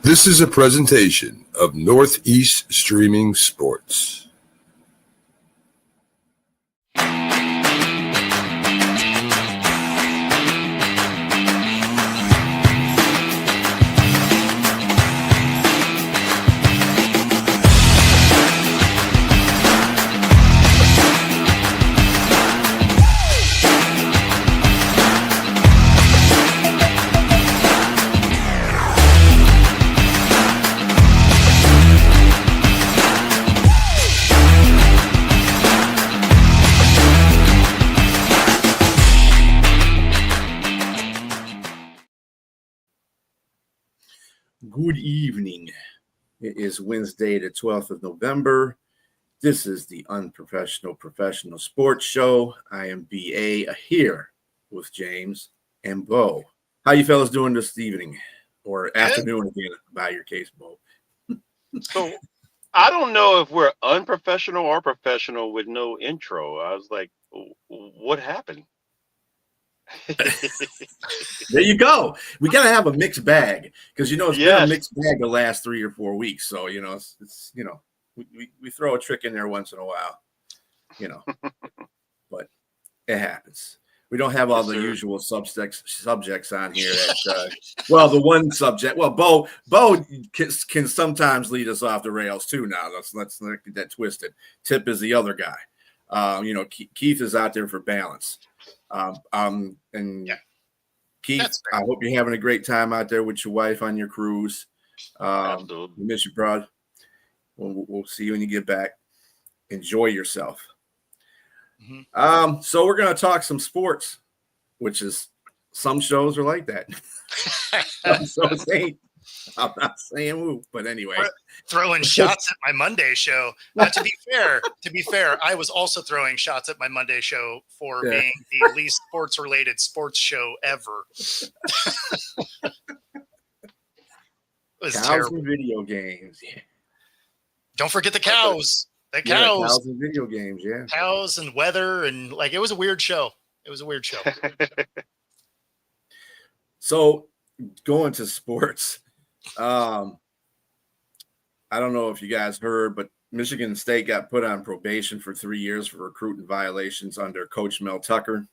This is a presentation of Northeast Streaming Sports. Good evening. It is Wednesday, the 12th of November. This is the Unprofessional Professional Sports Show. I am BA here with James and Bo. How you fellas doing this evening or afternoon again, by your case, Bo? So I don't know if we're unprofessional or professional with no intro. I was like, what happened? There you go. We got to have a mixed bag because, it's been a mixed bag the last 3 or 4 weeks. So, it's we throw a trick in there once in a while, but it happens. We don't have all the usual subjects on here. The one subject. Well, Bo can sometimes lead us off the rails too. Now let's not get that twisted. Tip is the other guy. Keith is out there for balance. Keith, I hope you're having a great time out there with your wife on your cruise. Absolutely. We miss you, bro. We'll see you when you get back. Enjoy yourself. Mm-hmm. So we're going to talk some sports, which is some shows are like that. Some shows ain't. I'm not saying who, but anyway. Throwing shots at my Monday show. To be fair, I was also throwing shots at my Monday show for being the least sports-related sports show ever. It was cows terrible. And video games. Yeah. Don't forget the cows. The cows. Yeah, cows and video games, yeah. Cows and weather, and it was a weird show. So going to sports. I don't know if you guys heard, but Michigan State got put on probation for 3 years for recruiting violations under Coach Mel Tucker.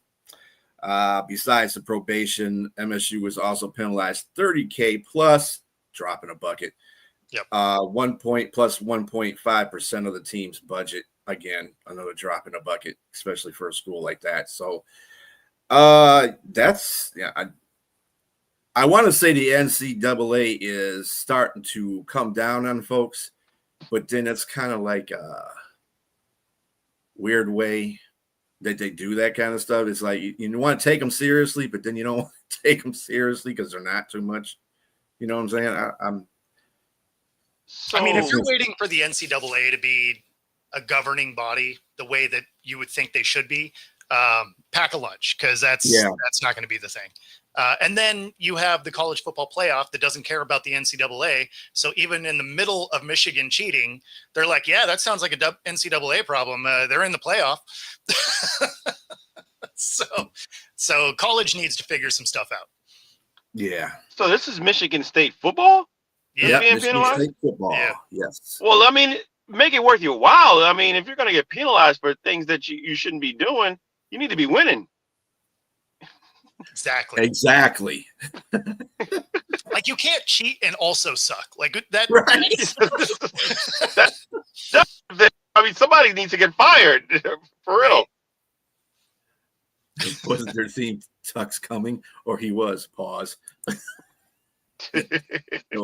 Besides the probation, MSU was also penalized $30K plus dropping a bucket. Yep. 1 point plus 1.5% of the team's budget. Again, another drop in a bucket, especially for a school like that. So I want to say the NCAA is starting to come down on folks, but then it's kind of like a weird way that they do that kind of stuff. It's like you want to take them seriously, but then you don't want to take them seriously because they're not too much. You know what I'm saying? If you're waiting for the NCAA to be a governing body the way that you would think they should be, pack a lunch because that's not going to be the thing. And then you have the college football playoff that doesn't care about the NCAA. So even in the middle of Michigan cheating, they're like, yeah, that sounds like a NCAA problem. They're in the playoff. So college needs to figure some stuff out. Yeah. So this is Michigan State football? Yeah, Michigan State football. Yeah. Yes. Well, make it worth your while. If you're going to get penalized for things that you shouldn't be doing, you need to be winning. Exactly. You can't cheat and also suck. That. Right. Somebody needs to get fired for real. Wasn't their theme Tuck's coming, or he was? Pause.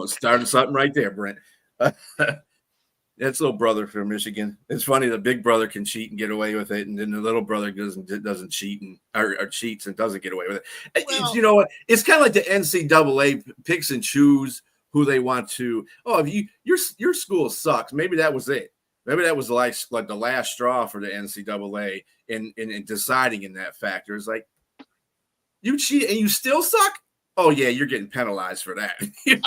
Starting something right there, Brent. That's little brother from Michigan. It's funny, the big brother can cheat and get away with it, and then the little brother doesn't cheat or cheats and doesn't get away with it. Well, you know what? It's kind of like the NCAA picks and choose who they want to. Oh, if your school sucks, maybe that was it. Maybe that was the last straw for the NCAA in deciding in that factor. It's like, you cheat and you still suck? Oh, yeah, you're getting penalized for that. They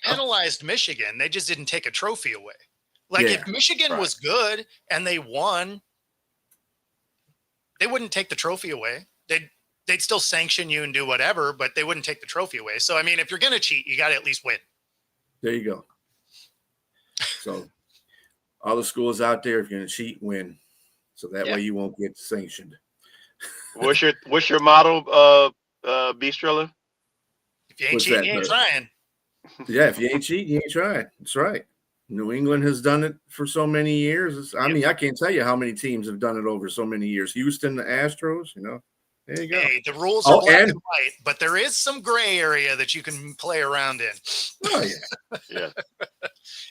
penalized Michigan. They just didn't take a trophy away. If Michigan was good and they won, they wouldn't take the trophy away. They'd still sanction you and do whatever, but they wouldn't take the trophy away. So, if you're going to cheat, you got to at least win. There you go. So all the schools out there, if you're going to cheat, win. So that way you won't get sanctioned. What's your motto, Beastrilla? If you ain't cheating, you ain't trying. Yeah, if you ain't cheating, you ain't trying. That's right. New England has done it for so many years. I mean, I can't tell you how many teams have done it over so many years. Houston, the Astros, there you go. Hey, the rules are black and white, but there is some gray area that you can play around in. Oh, yeah.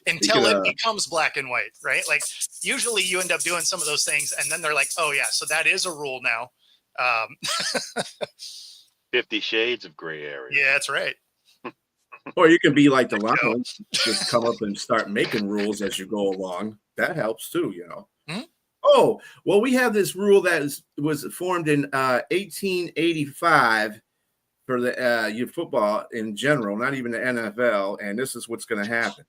Until it becomes black and white, right? Like usually you end up doing some of those things and then they're like, oh yeah, so that is a rule now. 50 Shades of Gray area. Yeah, that's right. Or you can be like the Lions, just come up and start making rules as you go along. That helps too, Mm-hmm. Oh, well, we have this rule that was formed in 1885 for the youth football in general, not even the NFL, and this is what's going to happen.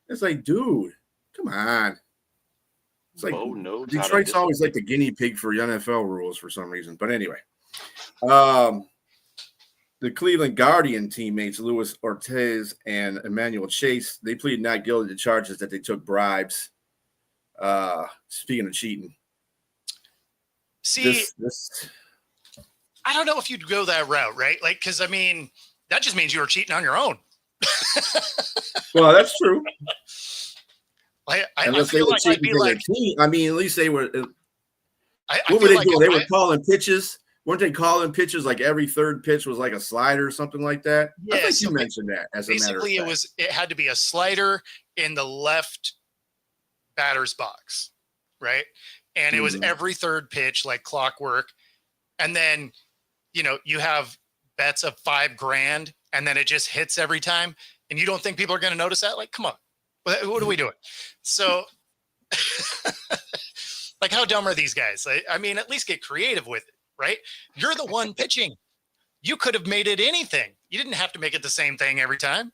It's like, dude, come on. It's like Detroit's always like the guinea pig for NFL rules for some reason. But anyway, the Cleveland Guardian teammates, Luis Ortiz and Emmanuel Chase, they pleaded not guilty to charges that they took bribes. Speaking of cheating. See, I don't know if you'd go that route, right? Like, because, I mean, that just means you were cheating on your own. Well, that's true. Unless they were cheating for their team. I mean, at least they were. What were they doing? They were calling pitches. Weren't they calling pitches like every third pitch was like a slider or something like that? Yeah, I think you mentioned that. As a matter of fact, it had to be a slider in the left batter's box, right? And it was every third pitch, like clockwork. And then, you have bets of $5,000, and then it just hits every time. And you don't think people are going to notice that? Like, come on, what are we doing? So, like, how dumb are these guys? I mean, at least get creative with it, right? You're the one pitching. You could have made it anything. You didn't have to make it the same thing every time.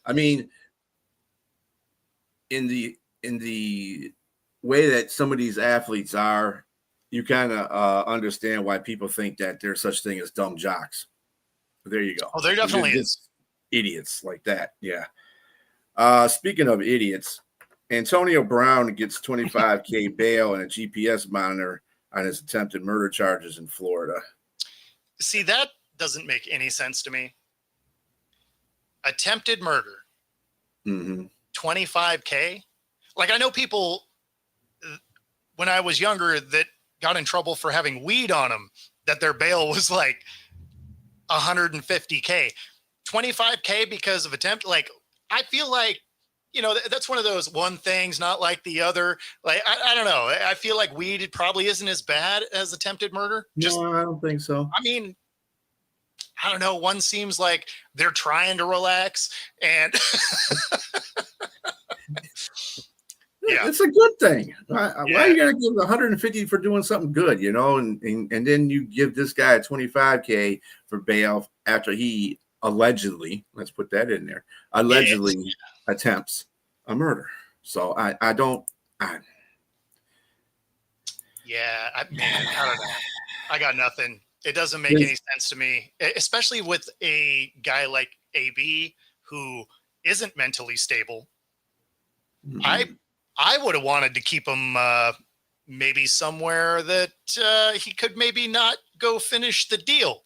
I mean, in the way that some of these athletes are, you kind of understand why people think that there's such thing as dumb jocks. There you go. Oh, there definitely is. Idiots like that. Yeah. Speaking of idiots, Antonio Brown gets $25,000 bail and a GPS monitor on his attempted murder charges in Florida. See, that doesn't make any sense to me. Attempted murder. Mm-hmm. $25,000. Like, I know people when I was younger that got in trouble for having weed on them, that their bail was like $150,000. $25,000 because of attempt. Like, I feel like, that's one of those one things, not like the other. Like, I don't know. I feel like weed probably isn't as bad as attempted murder. No, I don't think so. I mean, I don't know. One seems like they're trying to relax, and yeah, it's a good thing. Why are you going to give 150 for doing something good, and then you give this guy a $25,000 for bail after he allegedly, let's put that in there, attempts a murder. So I don't know. I don't know. I got nothing. It doesn't make any sense to me, especially with a guy like AB who isn't mentally stable. Mm-hmm. I would have wanted to keep him maybe somewhere that he could maybe not go finish the deal.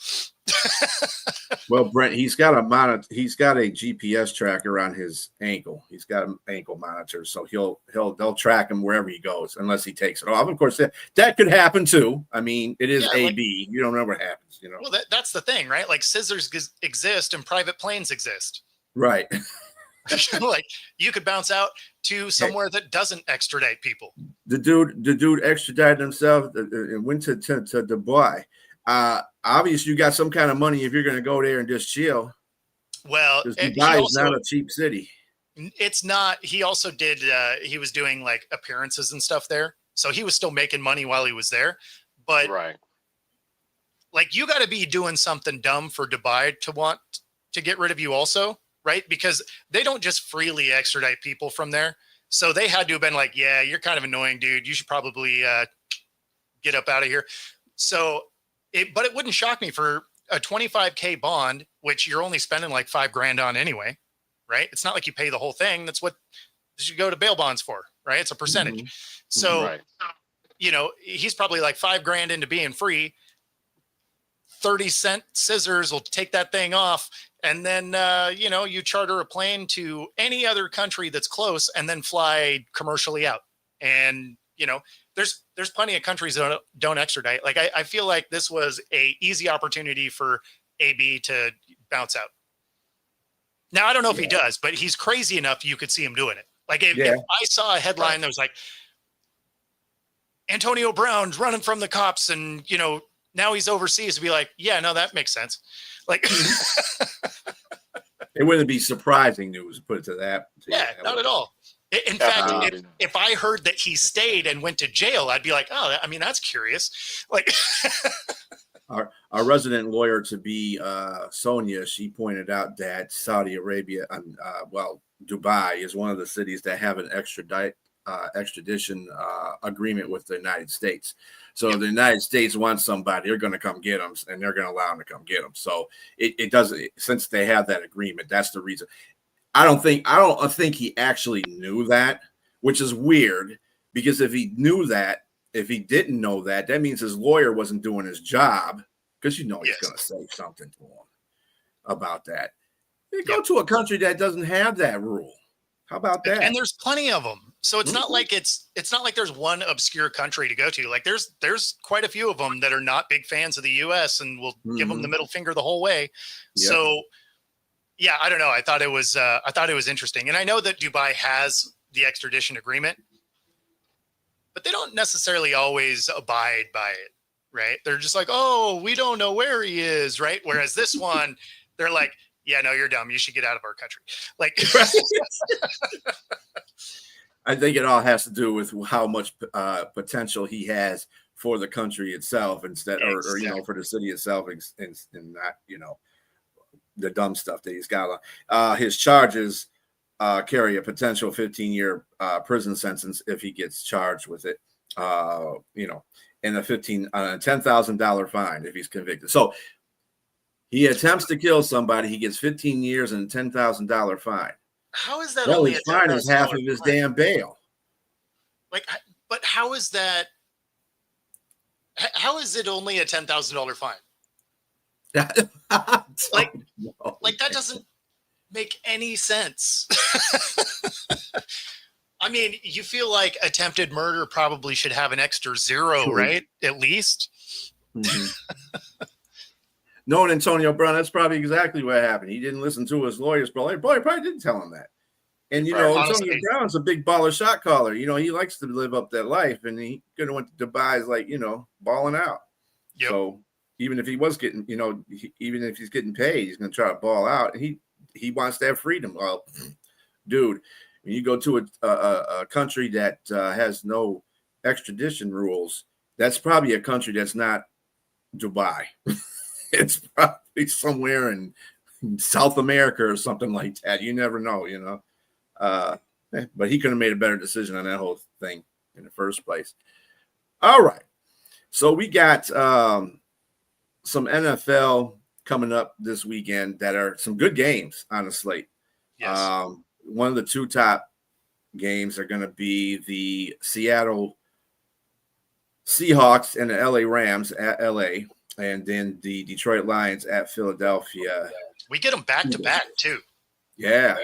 Well, Brent, he's got a GPS tracker on his ankle. He's got an ankle monitor, so they'll track him wherever he goes, unless he takes it off. Of course, that could happen too. I mean, it is AB. You don't know what happens, Well, that's the thing, right? Like, scissors exist and private planes exist. Right. Like, you could bounce out to somewhere that doesn't extradite people. The dude extradited himself and went to Dubai. Obviously, you got some kind of money if you're going to go there and just chill. Well, Dubai is not a cheap city. It's not. He also did. He was doing like appearances and stuff there, so he was still making money while he was there. But like, you got to be doing something dumb for Dubai to want to get rid of you, also, right? Because they don't just freely extradite people from there. So they had to have been like, yeah, you're kind of annoying, dude. You should probably get up out of here. So. But it wouldn't shock me for a 25K bond, which you're only spending like $5,000 on anyway, right? It's not like you pay the whole thing. That's what you go to bail bonds for, right? It's a percentage. Mm-hmm. So, Right. He's probably like $5,000 into being free. 30-cent scissors will take that thing off. And then, you charter a plane to any other country that's close and then fly commercially out. And, there's plenty of countries that don't extradite. Like, I feel like this was a easy opportunity for AB to bounce out. Now, I don't know if he does, but he's crazy enough you could see him doing it. Like, if I saw a headline that was like, Antonio Brown's running from the cops and, now he's overseas, to be like, yeah, no, that makes sense. Like, it wouldn't be surprising news, put it to that. Not at all. In fact, if I heard that he stayed and went to jail, I'd be like, oh, I mean, that's curious. Like, our resident lawyer to be Sonia, she pointed out that Saudi Arabia, Dubai is one of the cities that have an extradition agreement with the United States. So if the United States wants somebody, they're going to come get them, and they're going to allow them to come get them. So it doesn't, since they have that agreement, that's the reason. I don't think he actually knew that, which is weird, because if he didn't know that, that means his lawyer wasn't doing his job, because he's going to say something to him about that. They go to a country that doesn't have that rule. How about that? And there's plenty of them. So it's not like it's not like there's one obscure country to go to. Like there's quite a few of them that are not big fans of the US and will give them the middle finger the whole way. Yep. So yeah, I don't know. I thought it was interesting. And I know that Dubai has the extradition agreement, but they don't necessarily always abide by it, right? They're just like, oh, we don't know where he is, right? Whereas this one, they're like, yeah, no, you're dumb. You should get out of our country. Like, I think it all has to do with how much potential he has for the country itself, instead, or for the city itself, and not, the dumb stuff that he's got. His charges carry a potential 15-year prison sentence if he gets charged with it, and a $10,000 fine if he's convicted. So he attempts to kill somebody, he gets 15 years and a $10,000 fine. How is that? Well, only his fine is half of his damn bail. Like, but how is that? How is it only a $10,000 fine? Like that doesn't make any sense. I mean, you feel like attempted murder probably should have an extra zero, right? At least. Mm-hmm. Knowing Antonio Brown, that's probably exactly what happened. He didn't listen to his lawyers, probably didn't tell him that. And Antonio Brown's a big baller shot caller. He likes to live up that life, and he could have went to Dubai as like, balling out. Yep. So even if he was getting, even if he's getting paid, he's going to try to ball out. And he wants to have freedom. Well, dude, when you go to a country that has no extradition rules, that's probably a country that's not Dubai. It's probably somewhere in South America or something like that. You never know, but he could have made a better decision on that whole thing in the first place. All right. So we got some NFL coming up this weekend that are some good games on the slate. Yes. One of the two top games are going to be the Seattle Seahawks and the LA Rams at LA. And then the Detroit Lions at Philadelphia. We get them back to back too. Yeah,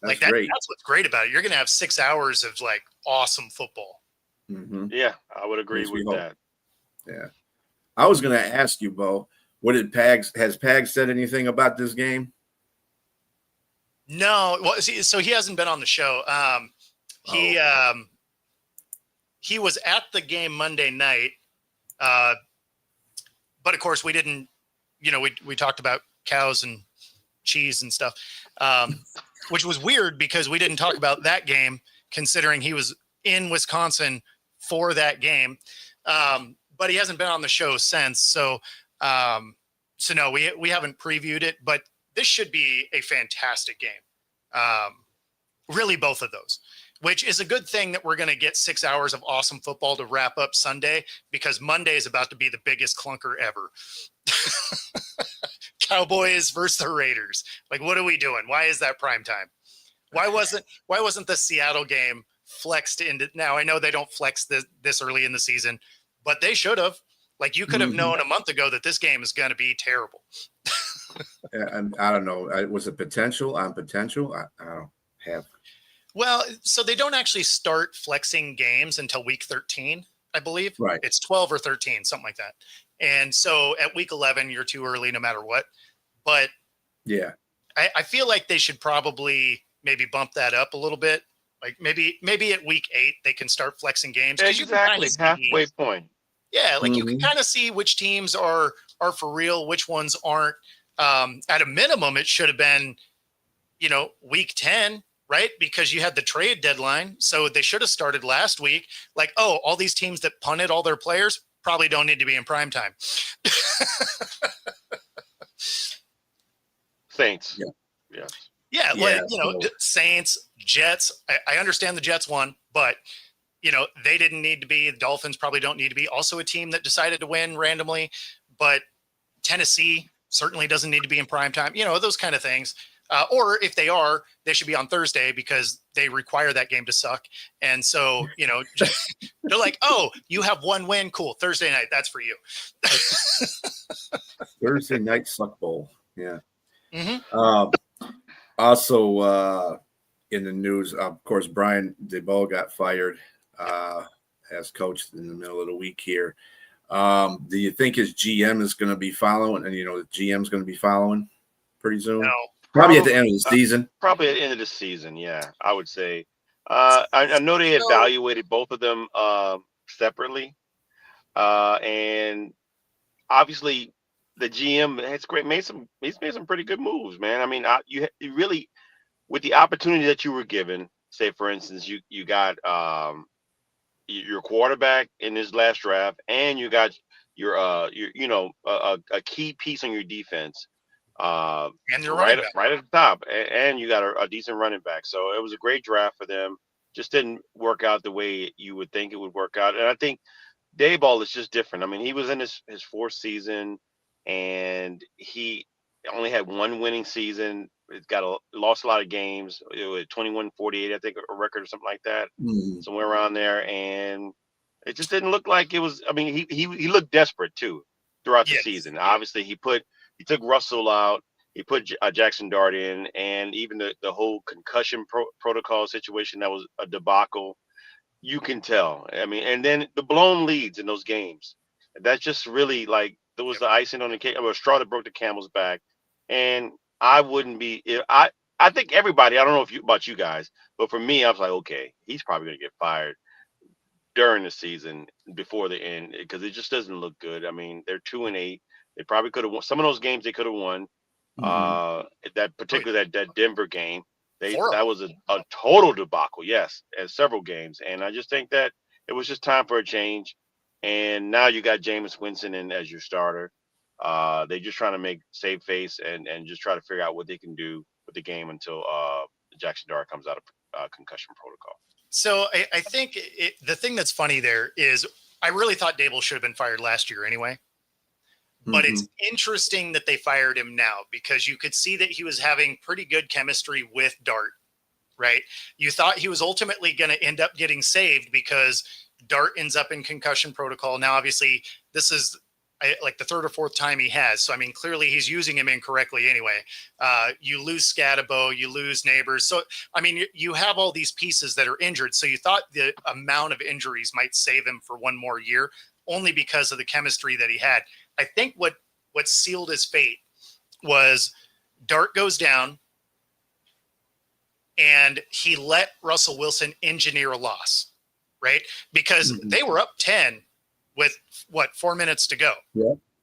that's great. That's what's great about it. You're going to have 6 hours of like awesome football. Mm-hmm. Yeah, I would agree with that. Yeah, I was going to ask you, Bo. Has Pags said anything about this game? No. Well, so he hasn't been on the show. He was at the game Monday night. But of course, we didn't, we talked about cows and cheese and stuff, which was weird because we didn't talk about that game, considering he was in Wisconsin for that game. But he hasn't been on the show since. So no, we haven't previewed it, but this should be a fantastic game. Really, both of those. Which is a good thing that we're going to get 6 hours of awesome football to wrap up Sunday, because Monday is about to be the biggest clunker ever. Cowboys versus the Raiders. Like, what are we doing? Why is that prime time? Why wasn't the Seattle game flexed into? Now I know they don't flex this early in the season, but they should have. Like, you could have known a month ago that this game is going to be terrible. And I don't know. Was it potential on potential? I don't have. Well, so they don't actually start flexing games until week 13, I believe. Right. It's 12 or 13, something like that. And so at week 11, you're too early no matter what. But yeah, I feel like they should probably maybe bump that up a little bit. Like maybe at week 8, they can start flexing games. Exactly. Halfway point. Yeah. Like you can kind of see which teams are for real, which ones aren't. At a minimum, it should have been, week 10, right? Because you had the trade deadline. So they should have started last week. Like, oh, all these teams that punted all their players probably don't need to be in prime time. Saints. Yeah. Yes. Yeah. Like, Saints, Jets. I understand the Jets won, but they didn't need to be. The Dolphins probably don't need to be. Also a team that decided to win randomly, but Tennessee certainly doesn't need to be in prime time, those kind of things. Or if they are, they should be on Thursday because they require that game to suck. And so, they're like, oh, you have one win. Cool. Thursday night. That's for you. Thursday night suck bowl. Yeah. Mm-hmm. Also, in the news, of course, Brian DeBoer got fired as coach in the middle of the week here. Do you think his GM is going to be following? And the GM's going to be following pretty soon. No, probably at the end of the season. Probably at the end of the season. Yeah, I would say. I know they evaluated both of them separately, and obviously the GM has he's made some pretty good moves, man. I mean, you really, with the opportunity that you were given, say for instance, you got your quarterback in his last draft, and you got your a key piece on your defense, and you're right at the top, and you got a decent running back. So it was a great draft for them. Just didn't work out the way you would think it would work out. And I think Dayball is just different. I mean, he was in his fourth season, and he only had one winning season. It's lost a lot of games. It was 21-48, I think, a record or something like that, somewhere around there. And it just didn't look like it was. I mean, he looked desperate too throughout the season. Obviously, he took Russell out. He put Jackson Dart in, and even the whole concussion protocol situation, that was a debacle. You can tell. I mean, and then the blown leads in those games. That's just really like there was the icing on the cake, or a straw that broke the camel's back. And I wouldn't be. I think everybody. I don't know about you guys, but for me, I was like, okay, he's probably going to get fired during the season before the end because it just doesn't look good. I mean, they're 2-8. They probably could have won some of those games. They could have won. That Denver game. That was a total debacle. Yes, and several games. And I just think that it was just time for a change. And now you got Jameis Winston in as your starter. They're just trying to save face and just try to figure out what they can do with the game until Jackson Dart comes out of concussion protocol. So I think the thing that's funny there is I really thought Dable should have been fired last year anyway. But it's interesting that they fired him now because you could see that he was having pretty good chemistry with Dart, right? You thought he was ultimately going to end up getting saved because Dart ends up in concussion protocol. Now, obviously, this is like the third or fourth time he has. So, I mean, clearly he's using him incorrectly anyway. You lose Scatabo, you lose Neighbors. So, I mean, you have all these pieces that are injured. So you thought the amount of injuries might save him for one more year only because of the chemistry that he had. I think what sealed his fate was Dart goes down and he let Russell Wilson engineer a loss, right? Because they were up 10 with 4 minutes to go,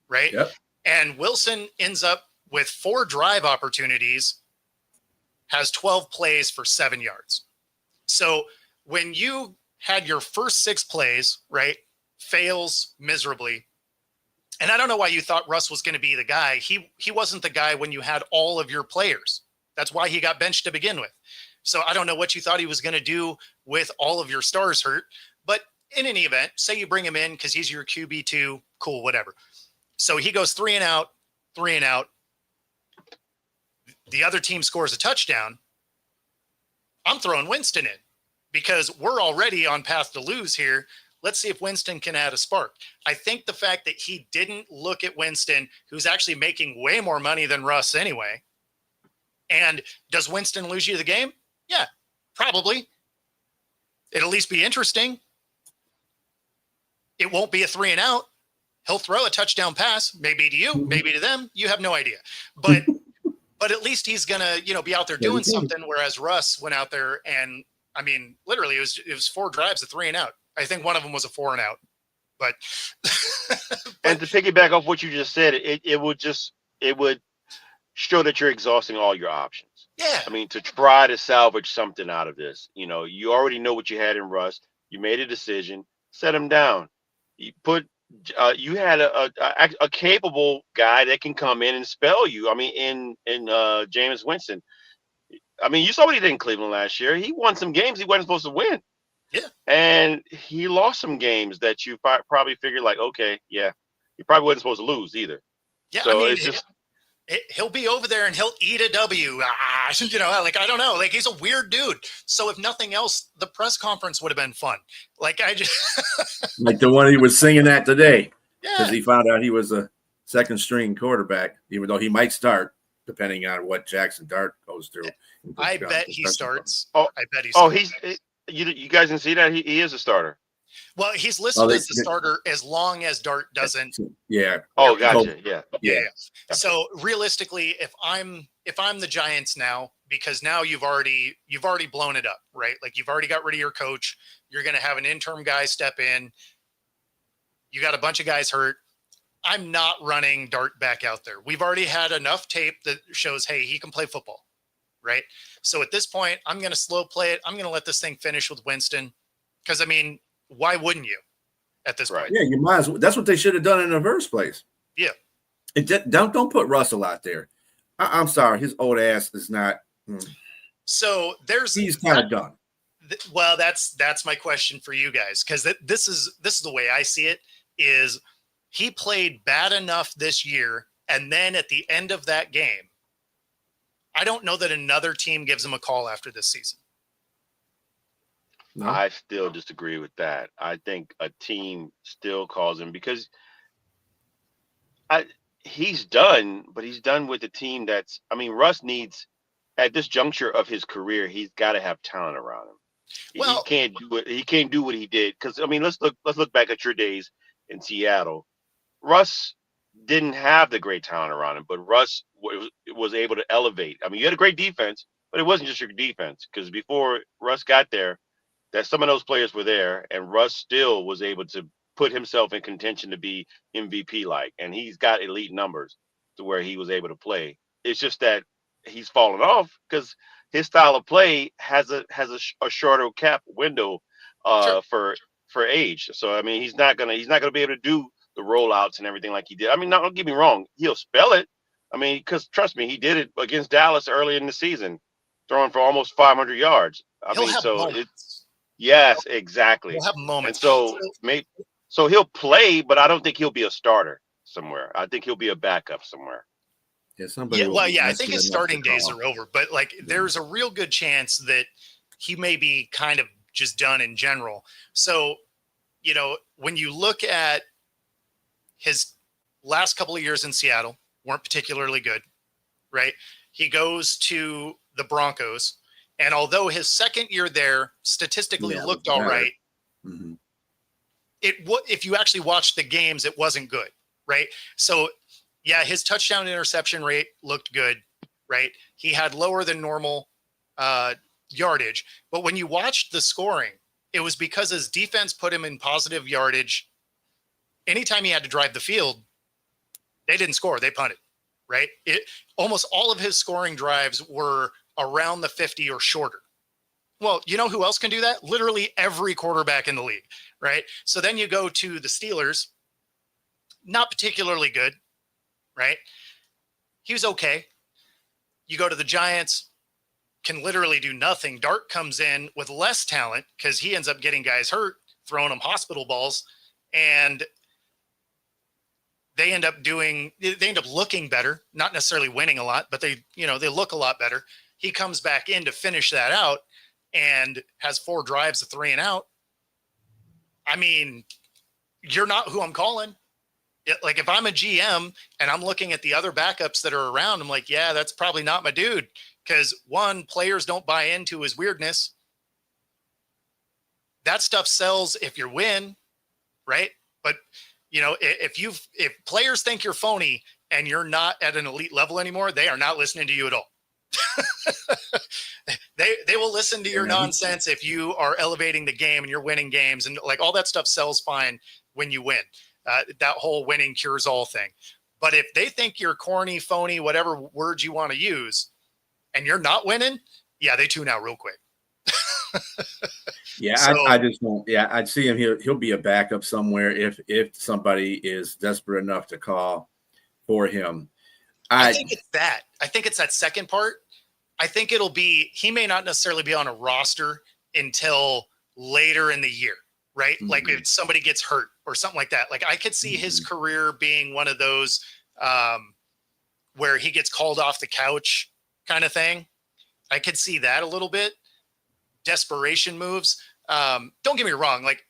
right? Yep. And Wilson ends up with 4 drive opportunities, has 12 plays for 7 yards. So when you had your first 6 plays, right, fails miserably, and I don't know why you thought Russ was going to be the guy. He wasn't the guy when you had all of your players. That's why he got benched to begin with. So I don't know what you thought he was going to do with all of your stars hurt. But in any event, say you bring him in because he's your QB2, cool, whatever. So he goes 3 and out, the other team scores a touchdown, I'm throwing Winston in because we're already on path to lose here. Let's see if Winston can add a spark. I think the fact that he didn't look at Winston, who's actually making way more money than Russ anyway. And does Winston lose you the game? Yeah, probably. It'll at least be interesting. It won't be a 3-and-out. He'll throw a touchdown pass, maybe to you, maybe to them. You have no idea. But at least he's gonna, be out there doing something. Whereas Russ went out there and, I mean, literally it was 4 drives of 3-and-out. I think one of them was a 4-and-out. But and to piggyback off what you just said, it would show that you're exhausting all your options. Yeah. I mean, to try to salvage something out of this, you already know what you had in Russ. You made a decision, set him down. You had a capable guy that can come in and spell you. I mean, in Jameis Winston. I mean, you saw what he did in Cleveland last year. He won some games he wasn't supposed to win. Yeah. And he lost some games that you probably figured like, okay, yeah, he probably wasn't supposed to lose either. Yeah. So I mean, it's just. He'll be over there and he'll eat a W. I don't know. Like, he's a weird dude. So if nothing else, the press conference would have been fun. Like, like the one he was singing at today. Yeah. Because he found out he was a second string quarterback, even though he might start, depending on what Jackson Dart goes through. I bet he starts. Oh, I bet he starts. You guys didn't see that? He is a starter. Well, he's listed as the starter as long as Dart doesn't. Yeah. Oh, gotcha. Yeah. So realistically, if I'm the Giants now, because now you've already blown it up, right? Like, you've already got rid of your coach. You're going to have an interim guy step in. You got a bunch of guys hurt. I'm not running Dart back out there. We've already had enough tape that shows, hey, he can play football, right? So at this point, I'm going to slow play it. I'm going to let this thing finish with Winston. Because, I mean, why wouldn't you at this point? Yeah, you might as well. That's what they should have done in the first place. Yeah. Don't put Russell out there. I'm sorry. His old ass is not. So he's kind of done. Well, that's my question for you guys. Because this is the way I see it is he played bad enough this year. And then at the end of that game, I don't know that another team gives him a call after this season. No. I still disagree with that. I think a team still calls him because he's done, but he's done with a team that's. I mean, Russ needs at this juncture of his career, he's got to have talent around him. Well, he can't do it. He can't do what he did because I mean, let's look back at your days in Seattle. Russ didn't have the great talent around him, but Russ was able to elevate. I mean, you had a great defense, but it wasn't just your defense because before Russ got there. That some of those players were there, and Russ still was able to put himself in contention to be MVP-like, and he's got elite numbers to where he was able to play. It's just that he's fallen off because his style of play has a shorter cap window for age. So I mean, he's not gonna be able to do the rollouts and everything like he did. I mean, don't get me wrong, he'll spell it. I mean, because trust me, he did it against Dallas early in the season, throwing for almost 500 yards. Yes, exactly. He'll have moments. And so he'll play, but I don't think he'll be a starter somewhere. I think he'll be a backup somewhere. Yeah, I think his starting days are over, but there's a real good chance that he may be kind of just done in general. So, when you look at his last couple of years in Seattle, weren't particularly good, right? He goes to the Broncos. And although his second year there statistically looked all right, if you actually watched the games, it wasn't good, right? So, yeah, his touchdown interception rate looked good, right? He had lower than normal yardage. But when you watched the scoring, it was because his defense put him in positive yardage. Anytime he had to drive the field, they didn't score. They punted, right? Almost all of his scoring drives were around the 50 or shorter. Well, you know who else can do that? Literally every quarterback in the league, right? So then you go to the Steelers, not particularly good, right? He was okay. You go to the Giants, can literally do nothing. Dart comes in with less talent because he ends up getting guys hurt, throwing them hospital balls. And they end up looking better, not necessarily winning a lot, but they look a lot better. He comes back in to finish that out and has 4 drives of 3 and out. I mean, you're not who I'm calling. Like if I'm a GM and I'm looking at the other backups that are around, I'm like, yeah, that's probably not my dude. Because one, players don't buy into his weirdness. That stuff sells if you win, right? But if players think you're phony and you're not at an elite level anymore, they are not listening to you at all. They will listen to your nonsense if you are elevating the game and you're winning games, and like all that stuff sells fine when you win. That whole winning cures all thing. But if they think you're corny, phony, whatever words you want to use, and you're not winning, yeah, they tune out real quick. Yeah, So, I just don't. Yeah, I'd see him. He'll be a backup somewhere if somebody is desperate enough to call for him. I think it's that. I think it's that second part. I think it'll be, he may not necessarily be on a roster until later in the year, right? Mm-hmm. Like if somebody gets hurt or something like that. Like I could see his career being one of those where he gets called off the couch kind of thing. I could see that a little bit. Desperation moves. Don't get me wrong. Like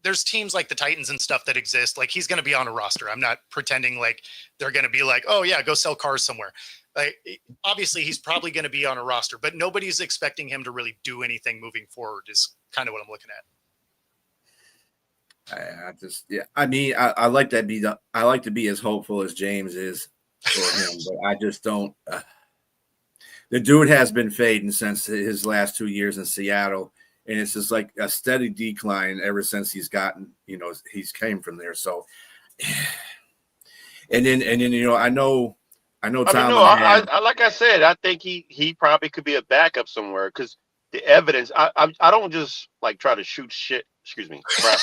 there's teams like the Titans and stuff that exist. Like he's going to be on a roster. I'm not pretending like they're going to be like, oh yeah, go sell cars somewhere. Like obviously he's probably going to be on a roster, but nobody's expecting him to really do anything moving forward is kind of what I'm looking at. I like to be as hopeful as James is for him, but I just don't. The dude has been fading since his last 2 years in Seattle, and it's just like a steady decline ever since he's gotten, he's came from there. So, and then I know. Tom. I like I said, I think he probably could be a backup somewhere because the evidence. I don't just like try to shoot shit. Excuse me, crap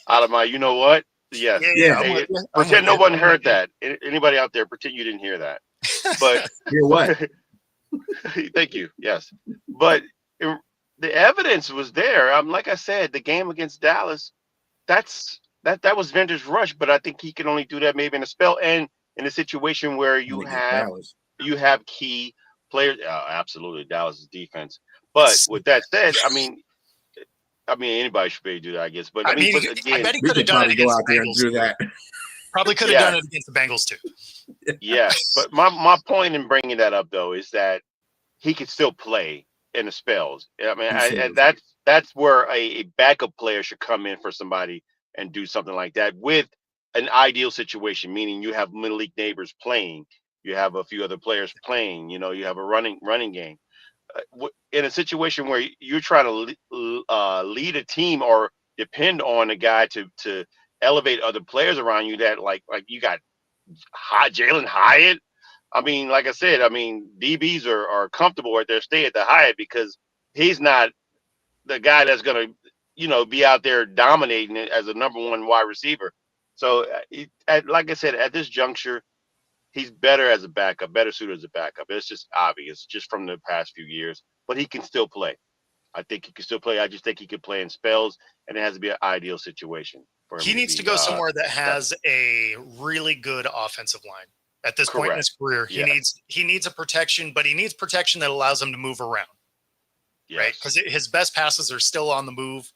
out of my. You know what? Yes. Yeah. Pretend no one heard that. Anybody out there? Pretend you didn't hear that. But hear what? Thank you. Yes, but the evidence was there. Like I said, the game against Dallas, that was vintage rush. But I think he can only do that maybe in a spell and in a situation where you have key players. Absolutely, Dallas's defense. But with that said, I mean, anybody should be able to do that, I guess. But I bet he could have done it against the Bengals. Probably could have done it against the Bengals too. Yes, but my point in bringing that up though is that he could still play in the spells. I mean, and that's where a backup player should come in for somebody and do something like that with an ideal situation, meaning you have middle league neighbors playing, you have a few other players playing, you have a running game. In a situation where you're trying to lead a team or depend on a guy to elevate other players around you, that like you got Jalen Hyatt. I mean, like I said, DBs are comfortable at their stay at the Hyatt because he's not the guy that's going to, be out there dominating it as a number one wide receiver. So, like I said, at this juncture, he's better as a backup, better suited as a backup. It's just obvious, just from the past few years. But he can still play. I think he can still play. I just think he could play in spells, and it has to be an ideal situation for him. He needs to go somewhere that has a really good offensive line at this point in his career. He needs a protection, but he needs protection that allows him to move around, right? Because his best passes are still on the move.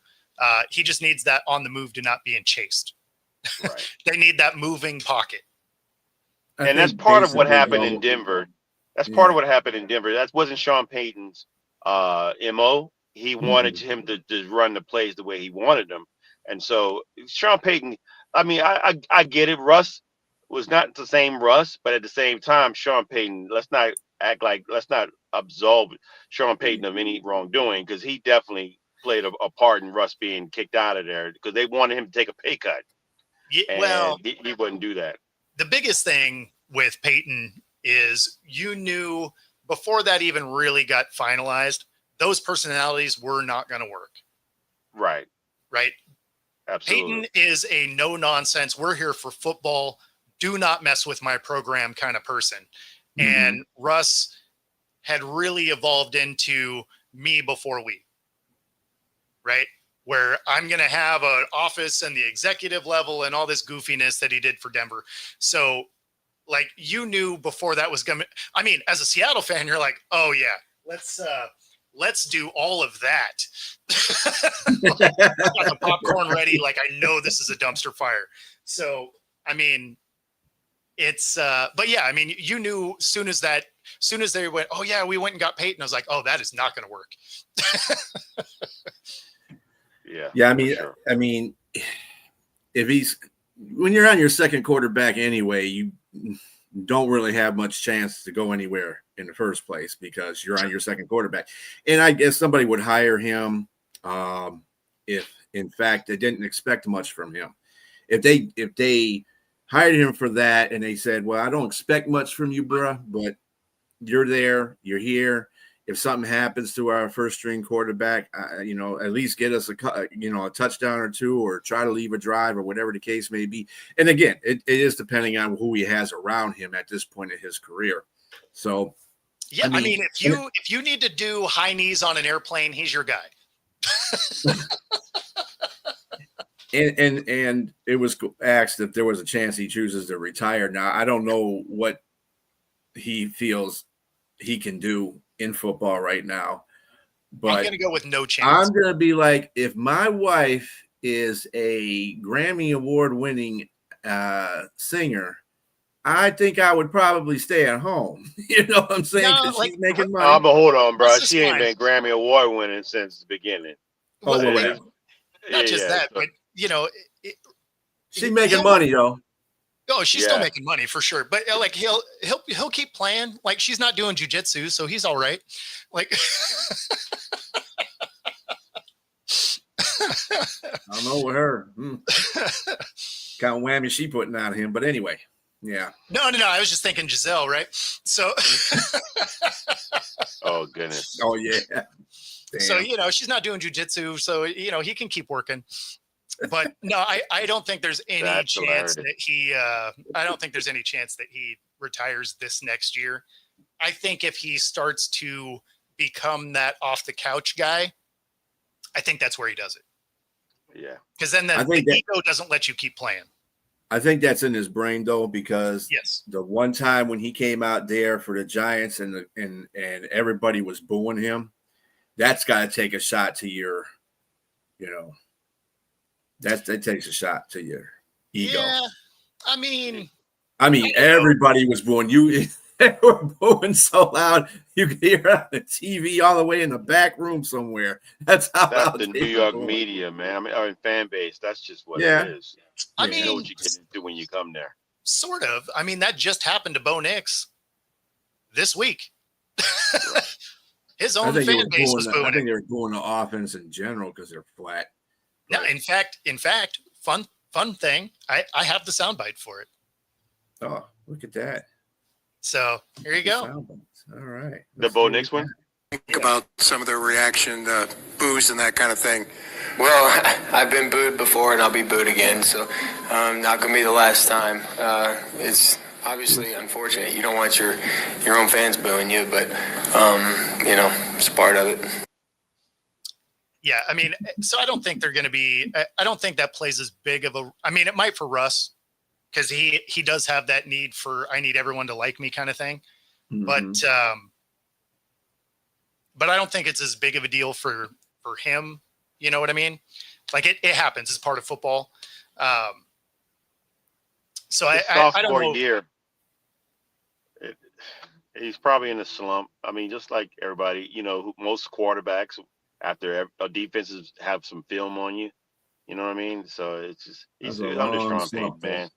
He just needs that on the move to not being chased. Right. They need that moving pocket. And that's part of what happened in Denver. That's part of what happened in Denver. That wasn't Sean Payton's MO. He wanted him to run the plays the way he wanted them. And so Sean Payton, I get it. Russ was not the same Russ, but at the same time, Sean Payton, let's not absolve Sean Payton of any wrongdoing, because he definitely played a part in Russ being kicked out of there because they wanted him to take a pay cut. Yeah, well, he wouldn't do that. The biggest thing with Payton is you knew before that even really got finalized, those personalities were not going to work. Right. Payton Absolutely. is a no nonsense. We're here for football. Do not mess with my program kind of person. Mm-hmm. And Russ had really evolved into me before we. Right. where I'm going to have an office and the executive level and all this goofiness that he did for Denver. So like, you knew before that was going to, I mean, as a Seattle fan, you're like, oh yeah, let's do all of that. Like, got the popcorn ready. Like, I know this is a dumpster fire. So, I mean, it's, but yeah, I mean, you knew soon as they went, oh yeah, we went and got Peyton. I was like, oh, that is not going to work. Yeah. Sure. I mean, when you're on your second quarterback anyway, you don't really have much chance to go anywhere in the first place because you're on your second quarterback. And I guess somebody would hire him if, in fact, they didn't expect much from him. If they hired him for that and they said, well, I don't expect much from you, bruh, but you're there, you're here. If something happens to our first string quarterback, at least get us a touchdown or two, or try to leave a drive, or whatever the case may be. And again, it is depending on who he has around him at this point in his career. So, yeah, I mean, if you need to do high knees on an airplane, he's your guy. and it was asked if there was a chance he chooses to retire. Now, I don't know what he feels he can do in football right now, but I'm gonna go with no chance. I'm gonna be like, if my wife is a Grammy Award winning singer, I think I would probably stay at home. You know what I'm saying? Because she's making money. But hold on, bro. She ain't been Grammy Award winning since the beginning. Well, whatever. Not just that, but she's making money though. Oh, she's still making money for sure. But like he'll keep playing. Like, she's not doing jujitsu, so he's all right. Like, I don't know with her. Kind of whammy she putting out of him. But anyway, yeah. No. I was just thinking Giselle, right? So. Oh goodness. Oh yeah. Damn. So she's not doing jujitsu, so he can keep working. But no, I don't think there's any chance that he. I don't think there's any chance that he retires this next year. I think if he starts to become that off the couch guy, I think that's where he does it. Yeah, because then the ego doesn't let you keep playing. I think that's in his brain though, because the one time when he came out there for the Giants and everybody was booing him, that's got to take a shot to your, that takes a shot to your ego. Yeah, I mean, everybody was booing you. They were booing so loud you could hear it on the TV all the way in the back room somewhere. That's the New York media, man. Our fan base. That's just what it is. I mean, you know what you get into when you come there. Sort of. I mean, that just happened to Bo Nix this week. His own fan base was booing. I think they were booing the offense in general because they're flat. No, in fact, fun thing. I have the soundbite for it. Oh, look at that. So here you go. All right. The Bo Nix one? Think about some of their reaction, boos and that kind of thing. Well, I've been booed before and I'll be booed again, so not going to be the last time. It's obviously unfortunate. You don't want your own fans booing you, but, it's part of it. Yeah, I mean, so I don't think they're going to be – I don't think that plays as big of a – I mean, it might for Russ because he does have that need for I need everyone to like me kind of thing. Mm-hmm. But I don't think it's as big of a deal for him. You know what I mean? Like, it happens. It's part of football. So I don't know. Year. He's probably in a slump. I mean, just like everybody, most quarterbacks – after defenses have some film on you, you know what I mean? So it's just he's under strong pain, man.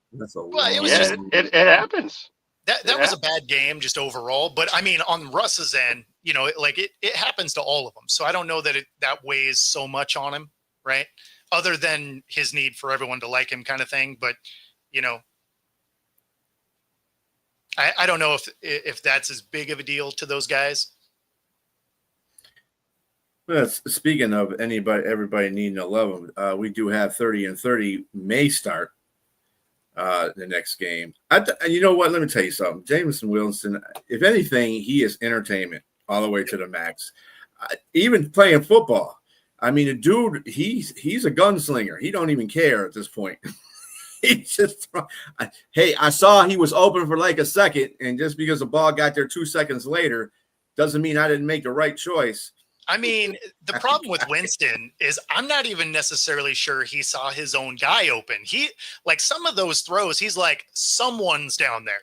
It happens. That was a bad game just overall. But I mean, on Russ's end, it happens to all of them. So I don't know that that weighs so much on him, right? Other than his need for everyone to like him, kind of thing. But I don't know if that's as big of a deal to those guys. Well, speaking of everybody needing to love them, we do have 30 and 30 may start the next game. You know what? Let me tell you something. Jameson Wilson, if anything, he is entertainment all the way to the max. Even playing football, I mean, the dude, he's a gunslinger. He don't even care at this point. He just, hey, I saw he was open for like a second, and just because the ball got there 2 seconds later doesn't mean I didn't make the right choice. I mean, the problem with Winston is I'm not even necessarily sure he saw his own guy open. He, like, some of those throws, he's like, someone's down there.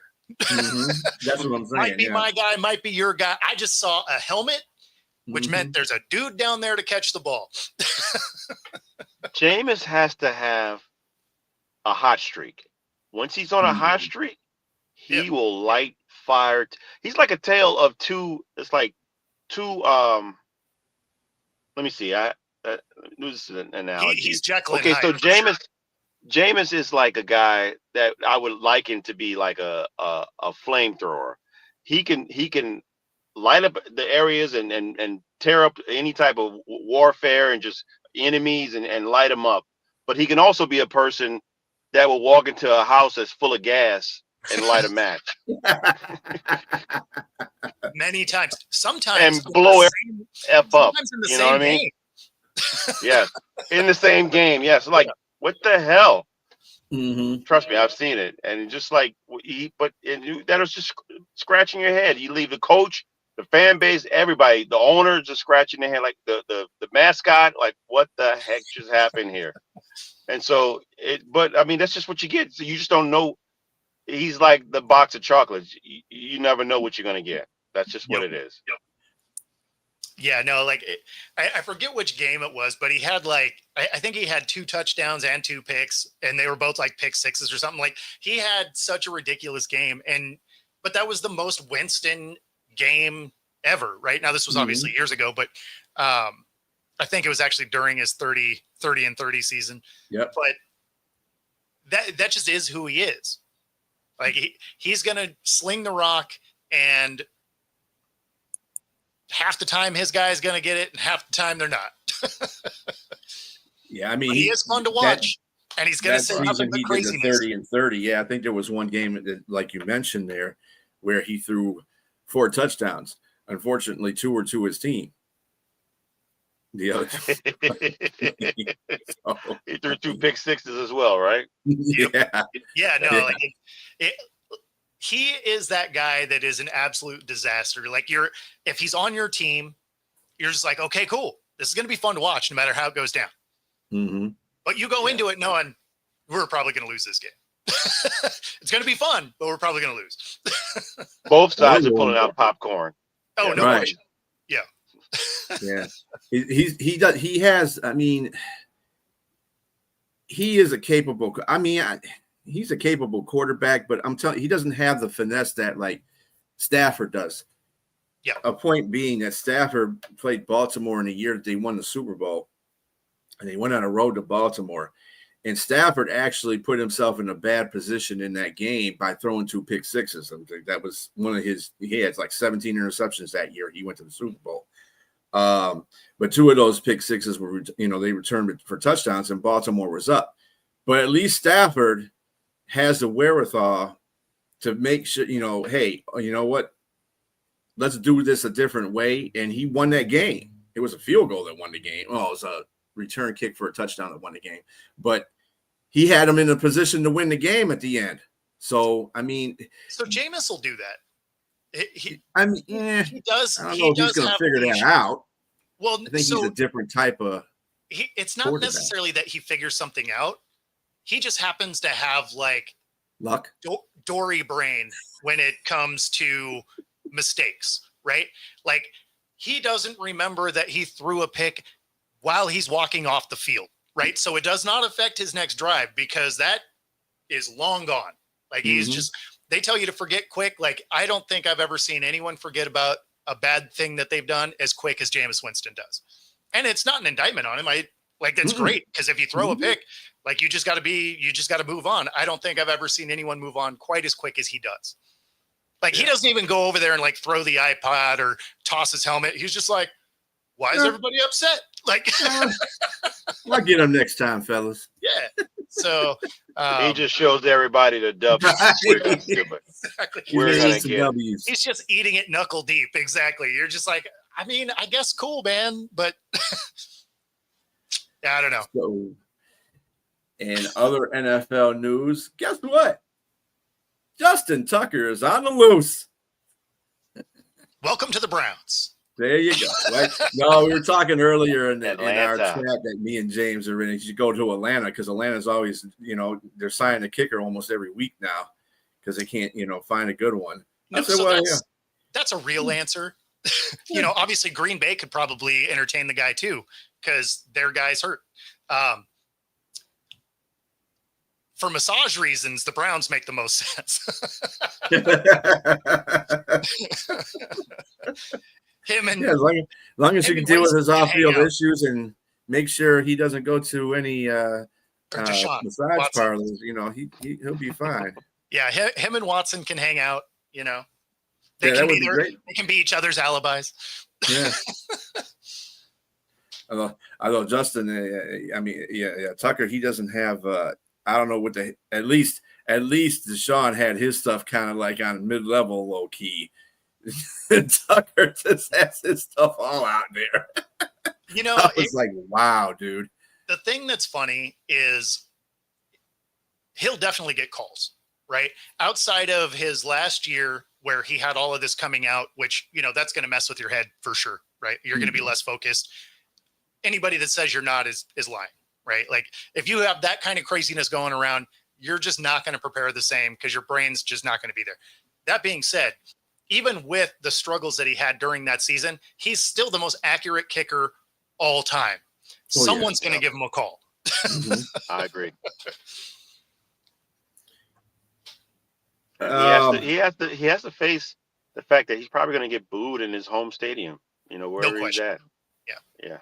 Mm-hmm. That's what I'm saying. Might be my guy, might be your guy. I just saw a helmet, which meant there's a dude down there to catch the ball. Jameis has to have a hot streak. Once he's on a hot streak, he will light fire. He's like a tale of two. It's like two. Let me see. This is an analogy. He's Jekyll. Okay, so Jameis is like a guy that I would liken to be like a flamethrower. He can light up the areas and tear up any type of warfare and just enemies and light them up. But he can also be a person that will walk into a house that's full of gas and light a match. Many times. Sometimes. And blow F up. You know what I mean? Yes. In the same game. Yes. Like, what the hell? Mm-hmm. Trust me, I've seen it. And just like, that was just scratching your head. You leave the coach, the fan base, everybody, the owner just scratching their head, like the mascot, like, what the heck just happened here? And so but I mean, that's just what you get. So you just don't know. He's like the box of chocolates. You never know what you're going to get. That's just what it is. Yep. Yeah, no, like I forget which game it was, but he had like, I think he had 2 touchdowns and 2 picks, and they were both like pick sixes or something. Like, he had such a ridiculous game. But that was the most Winston game ever, right? Now, this was obviously years ago, but I think it was actually during his 30 and 30 season. Yep. But that just is who he is. Like, he's going to sling the rock, and half the time his guy's going to get it, and half the time they're not. Yeah, I mean, but he is fun to watch, and he's going to say nothing but craziness. 30 and 30. Yeah, I think there was one game that, like you mentioned there, where he threw 4 touchdowns. Unfortunately, 2 were to his team. The other he threw 2 pick sixes as well, right? Yeah. Yeah, no, like he is that guy that is an absolute disaster. Like, if he's on your team, you're just like, okay, cool. This is going to be fun to watch no matter how it goes down. Mm-hmm. But you go into it knowing we're probably going to lose this game. It's going to be fun, but we're probably going to lose. Both sides are pulling out popcorn. Oh, Yeah, no right. question. Yeah. Yeah. He has, I mean, he is a capable, he's a capable quarterback, but I'm telling you, he doesn't have the finesse that like Stafford does. Yeah. A point being that Stafford played Baltimore in the year that they won the Super Bowl, and they went on a road to Baltimore. And Stafford actually put himself in a bad position in that game by throwing 2 pick sixes. I think that was one of he had like 17 interceptions that year. He went to the Super Bowl. But 2 of those pick sixes were, they returned for touchdowns, and Baltimore was up. But at least Stafford has the wherewithal to make sure, hey, you know what? Let's do this a different way. And he won that game. It was a field goal that won the game. Well, it was a return kick for a touchdown that won the game. But he had him in a position to win the game at the end. So, I mean. So Jameis will do that. He does. I don't know if he's going to figure that out. Well, I think he's a different type of. It's not necessarily that he figures something out. He just happens to have like luck, Dory brain when it comes to mistakes, right? Like, he doesn't remember that he threw a pick while he's walking off the field, right? So it does not affect his next drive because that is long gone. Like, he's just, they tell you to forget quick. Like, I don't think I've ever seen anyone forget about a bad thing that they've done as quick as Jameis Winston does. And it's not an indictment on him. That's great. Because if you throw a pick, like, you just got to move on. I don't think I've ever seen anyone move on quite as quick as he does. Like, he doesn't even go over there and like throw the iPod or toss his helmet. He's just like, why is everybody upset? Like, I'll get him next time, fellas. Yeah. So he just shows everybody the W. Exactly. We're gonna get. He's just eating it knuckle deep. Exactly. You're just like, I mean, I guess cool, man, but Yeah, I don't know. So, and other NFL news, guess what? Justin Tucker is on the loose. Welcome to the Browns. There you go. Right? No, we were talking earlier in our Atlanta. chat that me and James are in. You should go to Atlanta because Atlanta's always, they're signing a kicker almost every week now because they can't, find a good one. No, I said, so well, that's a real answer. Obviously Green Bay could probably entertain the guy too because their guy's hurt. For massage reasons, the Browns make the most sense. Him and as long as you can deal with his off-field out. issues and make sure he doesn't go to any Deshaun massage Watson. parlors, he'll be fine. Yeah, him and Watson can hang out. They that can would be be there. great. They can be each other's alibis. Yeah. although Justin, Tucker, he doesn't have. I don't know what at least Deshaun had his stuff kind of like on mid-level, low key. Tucker just has his stuff all out there. I was like, wow, dude. The thing that's funny is he'll definitely get calls, right? Outside of his last year where he had all of this coming out, which, that's going to mess with your head for sure, right? You're going to be less focused. Anybody that says you're not is lying, right? Like if you have that kind of craziness going around, you're just not going to prepare the same because your brain's just not going to be there. That being said, even with the struggles that he had during that season, he's still the most accurate kicker all time. Someone's going to give him a call. I agree. He has to face the fact that he's probably going to get booed in his home stadium. Wherever he's at. Yeah.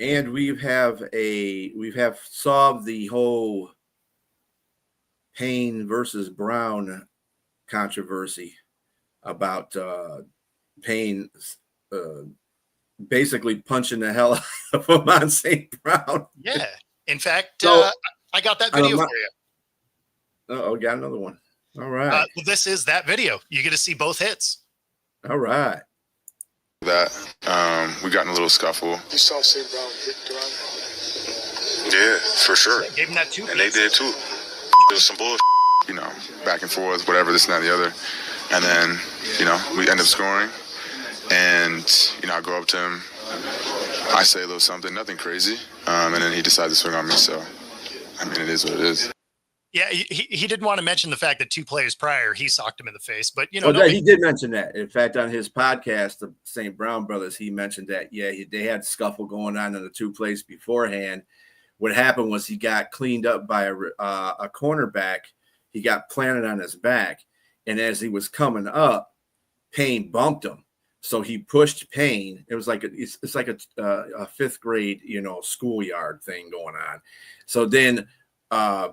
And we have solved the whole Payne versus Brown controversy about Payne basically punching the hell out of him on St. Brown. Yeah. In fact, I got that video for you. Oh, got another one. All right. This is that video. You get to see both hits. All right. That we got in a little scuffle. You saw St. Brown hit Duran? Yeah, for sure. Gave him that too. And they did too. There was some bullshit, back and forth, whatever, this and that, and the other. And then, we end up scoring. And, I go up to him. I say a little something, nothing crazy. And then he decides to swing on me. So, it is what it is. Yeah, he didn't want to mention the fact that 2 plays prior, he socked him in the face. But, he did mention that. In fact, on his podcast, the St. Brown brothers, he mentioned that, they had scuffle going on in the 2 plays beforehand. What happened was he got cleaned up by a cornerback. He got planted on his back. And as he was coming up, Payne bumped him. So he pushed Payne. It was like it's like a 5th grade, schoolyard thing going on. So then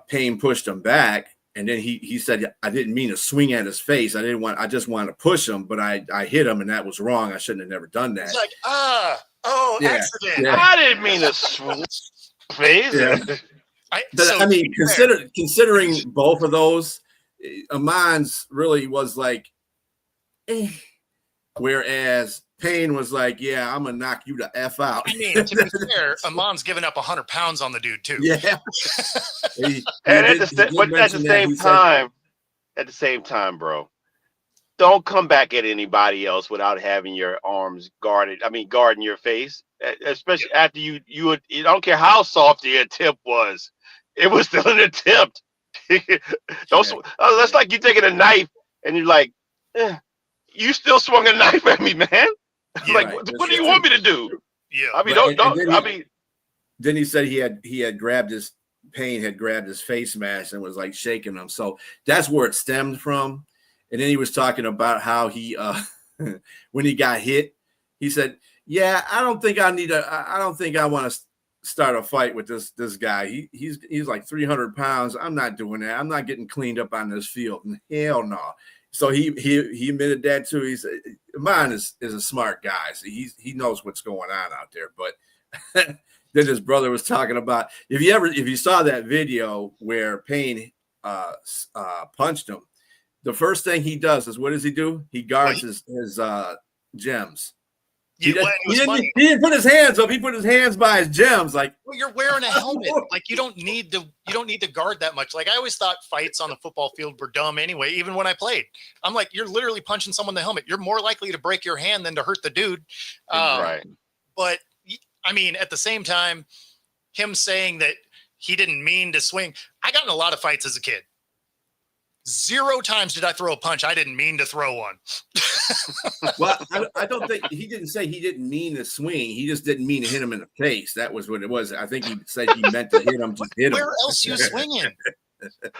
Payne pushed him back, and then he said, I didn't mean to swing at his face. I just wanted to push him, but I hit him, and that was wrong. I shouldn't have never done that. He's like, accident. Yeah. I didn't mean to swing face. Yeah. Considering both of those, Amon's really was like, whereas Payne was like, yeah, I'm going to knock you the F out. To be fair, Amon's giving up 100 pounds on the dude, too. Yeah. At the same time, bro, don't come back at anybody else without having your arms guarded. Guarding your face, especially after you don't care how soft the attempt was. It was still an attempt. That's like you taking a knife and you're like, you still swung a knife at me, man. Yeah, like, what do you want me to do? Yeah. Then he said he had grabbed his Payne had grabbed his face mask and was like shaking him. So that's where it stemmed from. And then he was talking about how he when he got hit, he said, yeah, I don't think I want to start a fight with this guy. He's like 300 pounds. I'm not doing that. I'm not getting cleaned up on this field. Hell no. So he admitted that too. He said, Amon is a smart guy. So he knows what's going on out there. But then his brother was talking about, if you saw that video where Payne punched him, the first thing he does is, what does he do? He guards his gems. He well, it was funny. didn't put his hands up. He put his hands by his gems. Like, Well, you're wearing a helmet. Like you don't need to guard that much. Like I always thought fights on the football field were dumb anyway. Even when I played, I'm like, you're literally punching someone in the helmet. You're more likely to break your hand than to hurt the dude. Right. But I mean, at the same time, him saying that he didn't mean to swing. I got in a lot of fights as a kid. 0 times did I throw a punch I didn't mean to throw one. well, I don't think he didn't say he didn't mean to swing. He just didn't mean to hit him in the face. That was what it was. I think he said he meant to hit him. Just hit him. Where else you swinging?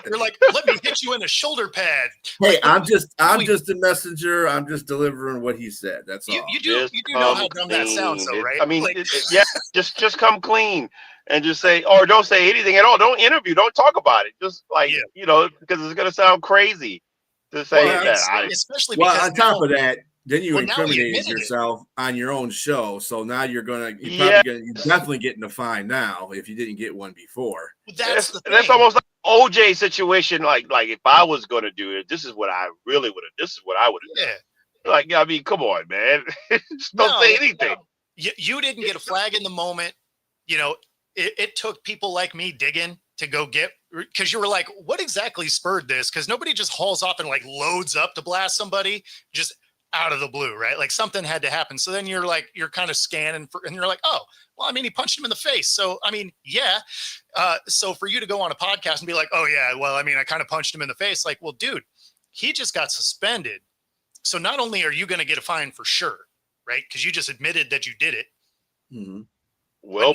You're like, let me hit you in a shoulder pad. Hey, like, I'm just a messenger. I'm just delivering what he said. That's all. You do know how dumb that sounds, though, right? I mean, yeah, just come clean and just say, or don't say anything at all. Don't interview. Don't talk about it. Just like because it's gonna sound crazy to say that. Especially because on top of that, then you now incriminated yourself on your own show. So now you're definitely getting a fine now if you didn't get one before. That's almost like OJ situation. Like if I was gonna do it, this is what I really would have. This is what I would have done. Like, I mean, come on, man. Just don't say anything. No. You didn't get a flag in the moment. You know, it took people like me digging to go get, because you were like, what exactly spurred this? Because nobody just hauls off and like loads up to blast somebody just out of the blue, right? Like something had to happen. So then you're kind of scanning and you're like, oh, well, I mean, he punched him in the face. So, I mean, yeah. So for you to go on a podcast and be like, oh yeah, well, I mean, I kind of punched him in the face. Like, well, dude, he just got suspended. So not only are you going to get a fine for sure, right? Because you just admitted that you did it. Mm-hmm. Well,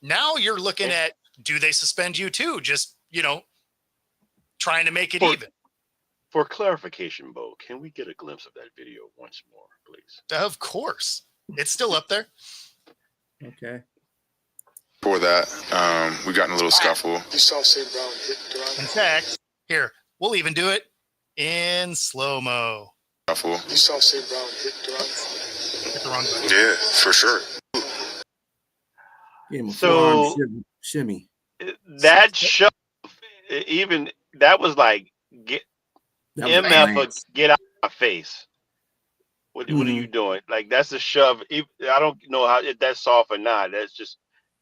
now you're looking at, do they suspend you too? Just, trying to make it even. For clarification, Bo, can we get a glimpse of that video once more, please? Of course. It's still up there. Okay. For that, we got in a little scuffle. You saw St. Brown hit Duran. In fact, here, we'll even do it in slow-mo. Scuffle. You saw St. Brown hit Duran. Hit the wrong button. Yeah, for sure. So shimmy. That shove, even that was like MF, get out of my face. What are you doing? Like that's a shove. I don't know if that's soft or not. That's just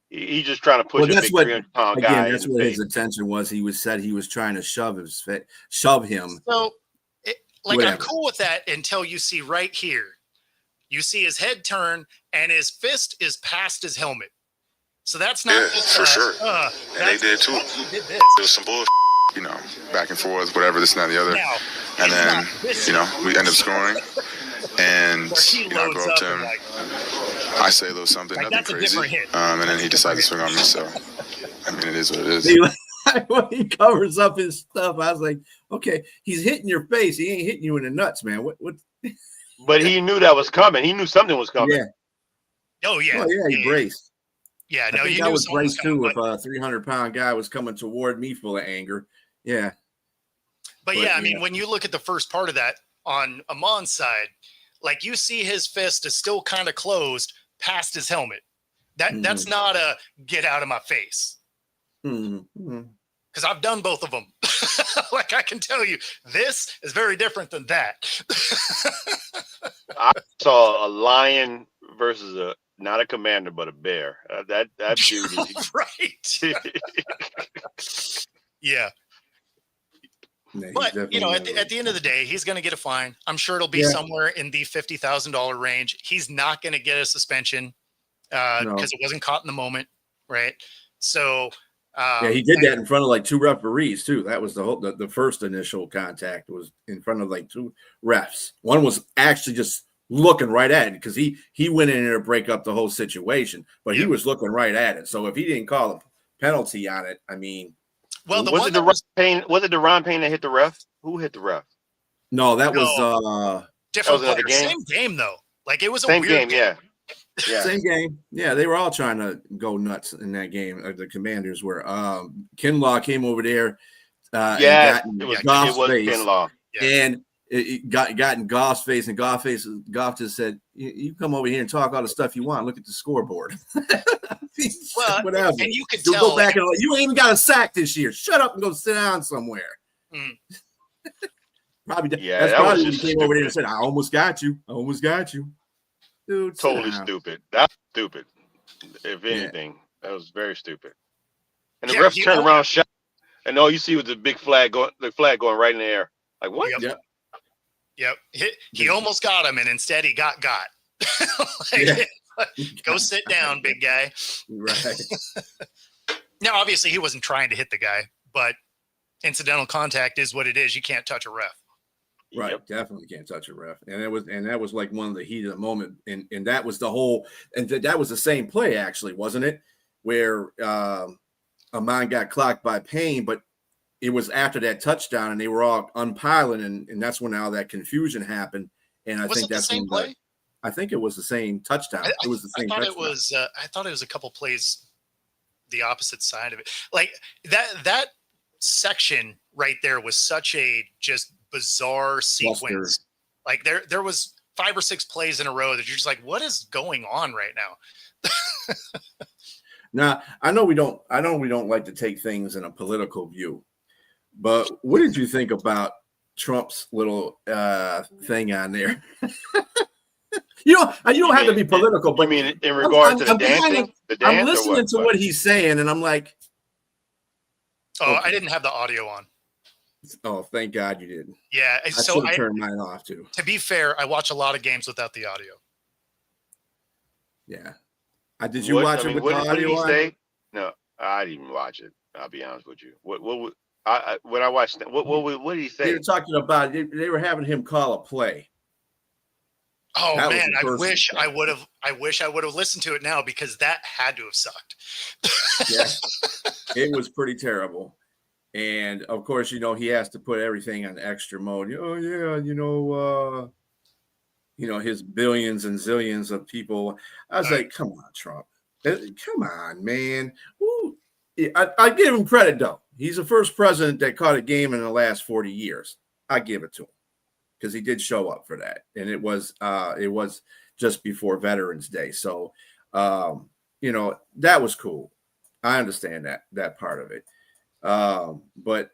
he's just trying to push a big 300-pound guy. That's what his intention was. He said he was trying to shove him. So, I'm cool with that until you see right here. You see his head turn and his fist is past his helmet. So that's not for sure. And they did too. Did this. There was some bullshit, back and forth, whatever, this and that, the other. And then, we end up scoring. And I go up to him. I say a little something, nothing crazy. And then he decides to swing on me. So, I mean, it is what it is. When he covers up his stuff, I was like, okay, he's hitting your face. He ain't hitting you in the nuts, man. What? But he knew that was coming. He knew something was coming. Yeah. Oh, yeah. Oh, yeah, he braced. Yeah, no, you knew was braced too. If a 300-pound guy was coming toward me full of anger, yeah. But yeah, I mean, when you look at the first part of that on Amon's side, like you see his fist is still kind of closed past his helmet. That's not a get out of my face. Because I've done both of them. Like I can tell you, this is very different than that. I saw a lion versus not a commander, but a bear. That dude is right. Yeah. But at the end of the day, he's going to get a fine. I'm sure it'll be somewhere in the $50,000 range. He's not going to get a suspension because it wasn't caught in the moment, right? So he did that in front of like 2 referees too. That was the first initial contact was in front of like 2 refs. One was actually just looking right at it because he went in there to break up the whole situation, but he was looking right at it. So if he didn't call a penalty on it, I mean, was it Deron Payne that hit the ref? Who hit the ref? No, that was different. That was game. Same game though. Like it was a same weird game. Yeah. Same game. Yeah, they were all trying to go nuts in that game. The Commanders were. Kinlaw came over there. It was Kinlaw. And it got in Goff's face, and Goff just said, "You come over here and talk all the stuff you want. Look at the scoreboard." Well, whatever. And you could tell. Go back and you ain't even got a sack this year. Shut up and go sit down somewhere. Probably. Yeah, that's probably when he came over there and said, "I almost got you. I almost got you." Dude, Totally stupid. That's stupid. If anything, that was very stupid. And the refs turned around, shot, and all you see was the big flag going right in the air. Like what? Yep. He almost got him, and instead he got. Go sit down, big guy. Right. Now, obviously, he wasn't trying to hit the guy, but incidental contact is what it is. You can't touch a ref. Right. Yep. Definitely can't touch a ref. And that was like one of the heat of the moment. And that was the whole, and that was the same play, actually, wasn't it? Where Amon got clocked by Payne, but it was after that touchdown and they were all unpiling, and that's when all that confusion happened. And I think that's the same play. I think it was the same touchdown. It was the same touchdown. I thought it was a couple plays the opposite side of it. Like that section right there was such a just bizarre sequence. Buster. Like there was 5 or 6 plays in a row that you're just like, what is going on right now? Now, I know we don't like to take things in a political view, but what did you think about Trump's little thing on there? You don't have to be political, but I mean, in regard to the dancing, I'm listening to what he's saying, and I'm like, oh, okay. I didn't have the audio on. Oh, thank God you didn't. Yeah, I should have turned mine off too. To be fair, I watch a lot of games without the audio. Yeah, did you watch it with the audio? What did he say? No, I didn't even watch it. I'll be honest with you. When I watched it, what did he say? They were talking about they were having him call a play. Oh that man, I wish I would have listened to it now, because that had to have sucked. Yeah, it was pretty terrible. And of course, he has to put everything on extra mode. Oh yeah, his billions and zillions of people. I was like, come on, Trump. Come on, man. Ooh. I give him credit though. He's the first president that caught a game in the last 40 years. I give it to him, because he did show up for that, and it was just before Veterans Day. So, that was cool. I understand that part of it, but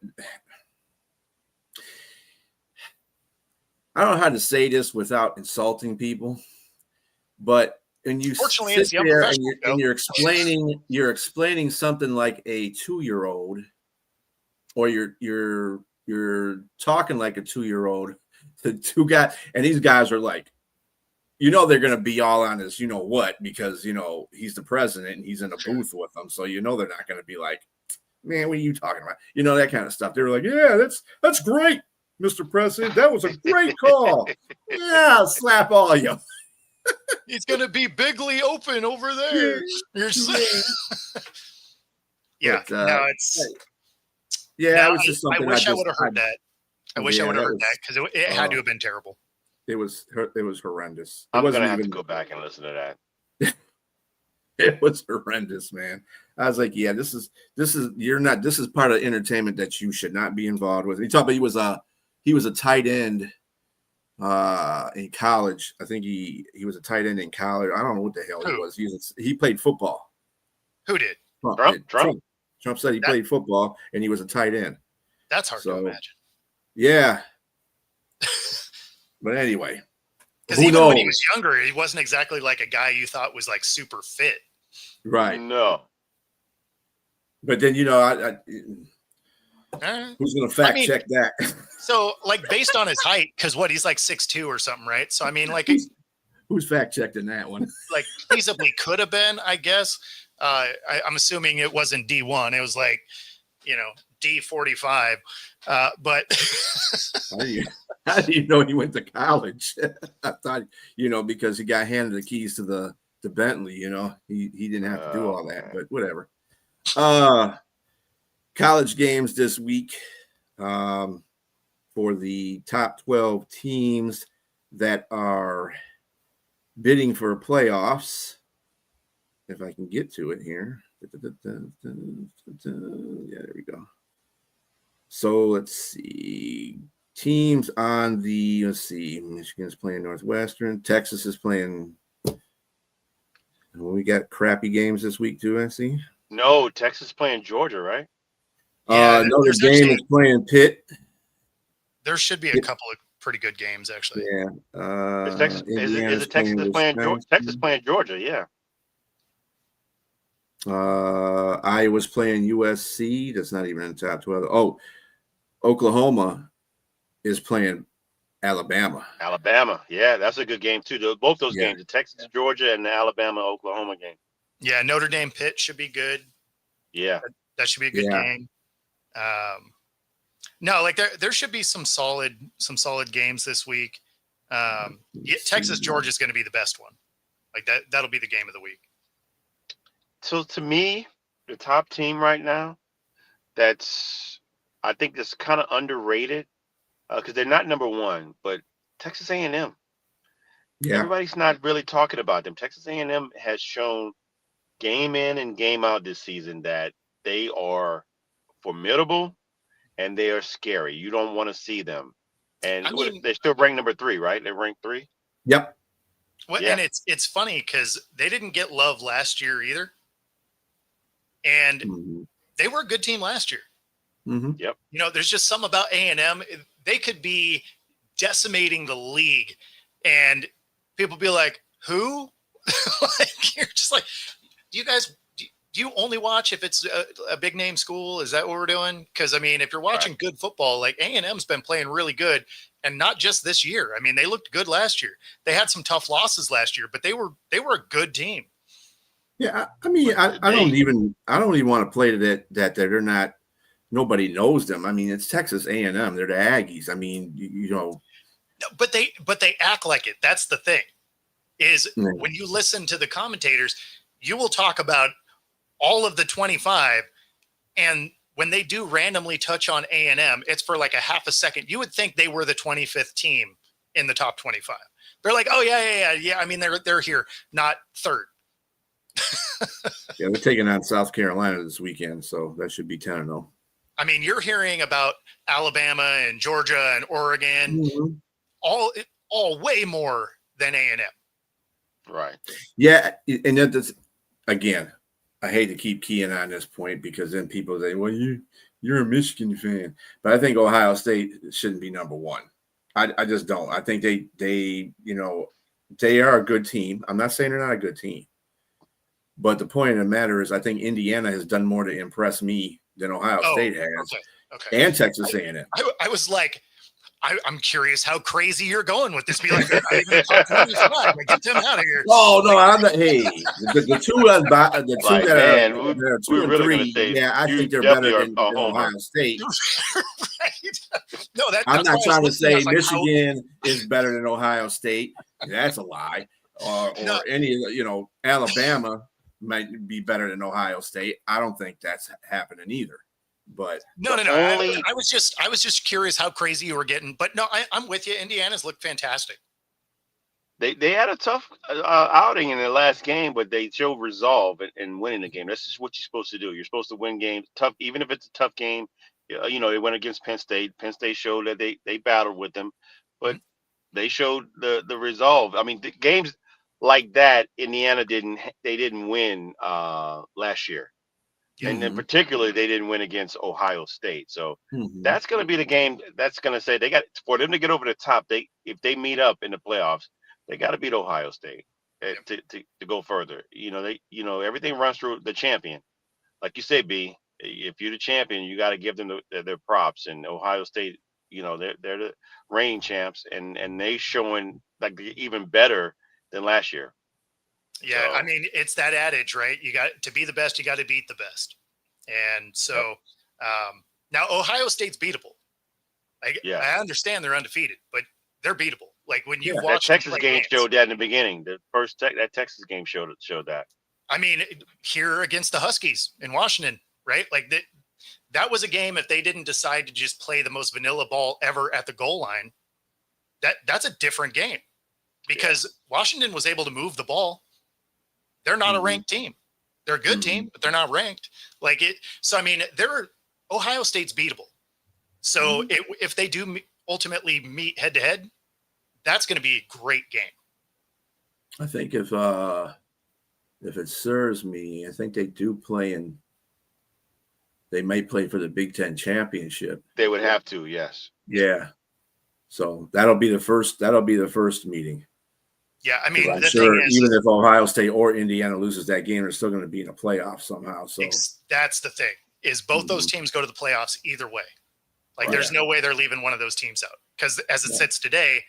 I don't know how to say this without insulting people. But when you sit there and you're explaining something like a 2-year-old, or you're talking like a 2-year-old. The 2 guys, and these guys are like, they're going to be all on his, because, he's the president and he's in a booth with them. So, they're not going to be like, man, what are you talking about? That kind of stuff. They were like, yeah, that's great, Mr. President. That was a great call. Yeah, I'll slap all of you. He's going to be bigly open over there. Yeah. No, it's. Yeah, it was just something. I wish I would have heard that. I wish I would have heard that, because it had to have been terrible. It was horrendous. I'm going to have to go back and listen to that. It was horrendous, man. I was like, yeah, this is part of entertainment that you should not be involved with. He talked about he was a tight end in college. I think he was a tight end in college. I don't know what the hell he was. He played football. Who did? Trump said he played football and he was a tight end. That's hard to imagine. Yeah. But anyway. Because even when he was younger, he wasn't exactly like a guy you thought was like super fit. Right. No. But then, who's going to fact check that? So, like, based on his height, because he's like 6'2" or something, right? So, I mean, like. Who's fact checking that one? Like, feasibly could have been, I guess. I'm assuming it wasn't D1. It was like, D45. But how do you know he went to college? I thought, because he got handed the keys to the Bentley, he didn't have to do all that, but whatever. College games this week for the top 12 teams that are bidding for playoffs. If I can get to it here. Yeah, there we go. So let's see. Teams on Michigan's playing Northwestern. Texas is playing. We got crappy games this week too, I see. No, Texas Playing Georgia, right? Notre Dame is playing Pitt. There should be a couple of pretty good games actually. Yeah. Is Texas playing Texas playing Georgia? Yeah. Iowa's playing USC. That's not even in the top 12. Oh, Oklahoma is playing Alabama. Alabama. Yeah, that's a good game too. Both those Yeah. games, the Texas, Georgia, and the Alabama, Oklahoma game. Yeah, Notre Dame Pitt should be good. Yeah. That should be a good game. No, like there should be some solid games this week. Texas Georgia is going to be the best one. Like that'll be the game of the week. So to me, the top team right now, I think that's kind of underrated because they're not number one, but Texas A&M. Yeah. Everybody's not really talking about them. Texas A&M has shown game in and game out this season that they are formidable and they are scary. You don't want to see them. And they're still ranked number 3, right? They're ranked 3. Yep. Well, and it's funny because they didn't get love last year either. And they were a good team last year. Mm-hmm. Yep. You know, there's just something about A&M. They could be decimating the league and people be like, who? Like, you're just like, do you only watch if it's a big name school? Is that what we're doing? Because I mean, if you're watching good football, like A&M's been playing really good, and not just this year. I mean, they looked good last year. They had some tough losses last year, but they were a good team. Yeah, I mean, I don't even want to play to that they're not. Nobody knows them. I mean, it's Texas A&M. They're the Aggies. I mean, you know. But they act like it. That's the thing. Is when you listen to the commentators, you will talk about all of the 25, and when they do randomly touch on A&M, it's for like a half a second. You would think they were the 25th team in the top 25. They're like, oh yeah. I mean, they're here, not third. Yeah, they're taking on South Carolina this weekend, so that should be 10-0. I mean, you're hearing about Alabama and Georgia and Oregon, all way more than A&M. Right. Yeah, and that's again. I hate to keep keying on this point because then people say, well, you're a Michigan fan. But I think Ohio State shouldn't be number one. I just don't. I think they are a good team. I'm not saying they're not a good team. But the point of the matter is I think Indiana has done more to impress me than Ohio State has. Okay. And Texas A&M. I was like, I'm curious how crazy you're going with this. Be like, not even the top 25. Like, get them out of here. Oh no, I'm not. Hey, the two that are 2 and really 3. Yeah, I think they're better than Ohio State. Right? No, I'm not trying to say Michigan is better than Ohio State. That's a lie. Or any, Alabama might be better than Ohio State. I don't think that's happening either. But no. I was just curious how crazy you were getting. But no, I'm with you. Indiana's looked fantastic. They had a tough outing in their last game, but they showed resolve in winning the game. That's just what you're supposed to do. You're supposed to win games tough, even if it's a tough game. They went against Penn State. Penn State showed that they battled with them, but they showed the resolve. I mean, the games like that, Indiana didn't win last year. And then particularly they didn't win against Ohio State. So that's going to be the game that's going to say they got for them to get over the top. If they meet up in the playoffs, they got to beat Ohio State to go further. Everything runs through the champion. Like you say, B, if you're the champion, you got to give them their props. And Ohio State, they're the reigning champs and they showing like even better than last year. Yeah, so, I mean, it's that adage, right? You got to be the best, you got to beat the best. And so now Ohio State's beatable. I understand they're undefeated, but they're beatable. Like when you watch that Texas game showed that in the beginning. The first that Texas game showed that. I mean, here against the Huskies in Washington, right? Like that was a game. If they didn't decide to just play the most vanilla ball ever at the goal line, that's a different game because Washington was able to move the ball. They're not a ranked team. They're a good team, but they're not ranked. So I mean, Ohio State's beatable. So if they do ultimately meet head to head, that's going to be a great game. I think if it serves me, I think they do play they might play for the Big Ten championship. They would have to, yes. Yeah. So that'll be the first meeting. Yeah, I mean, I'm the sure thing is, even if Ohio State or Indiana loses that game, they're still going to be in a playoff somehow. So that's the thing, is both those teams go to the playoffs either way. Like, there's no way they're leaving one of those teams out, because as it sits today,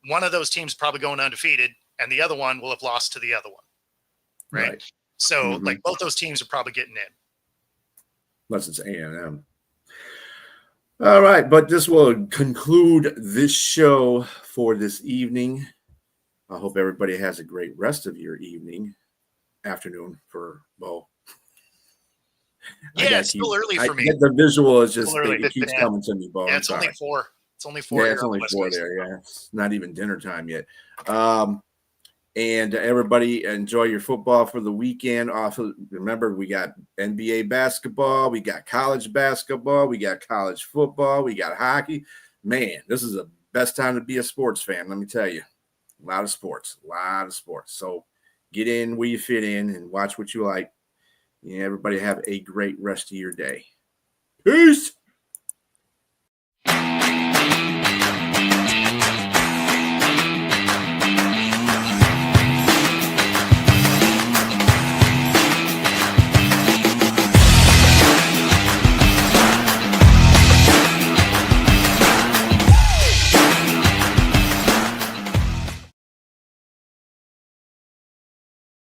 one of those teams probably going undefeated, and the other one will have lost to the other one. Right. So like both those teams are probably getting in. Unless it's A&M. All right, but this will conclude this show for this evening. I hope everybody has a great rest of your evening, afternoon for Bo. Yeah, it's still early for me. The visual is just it keeps coming to me, Bo. Yeah, it's only 4. It's only 4. Yeah, it's only 4 there. Yeah, it's not even dinner time yet. And everybody enjoy your football for the weekend. Also, remember, we got NBA basketball, we got college basketball, we got college football, we got hockey. Man, this is the best time to be a sports fan, let me tell you. A lot of sports. So get in where you fit in and watch what you like. Yeah, everybody have a great rest of your day. Peace.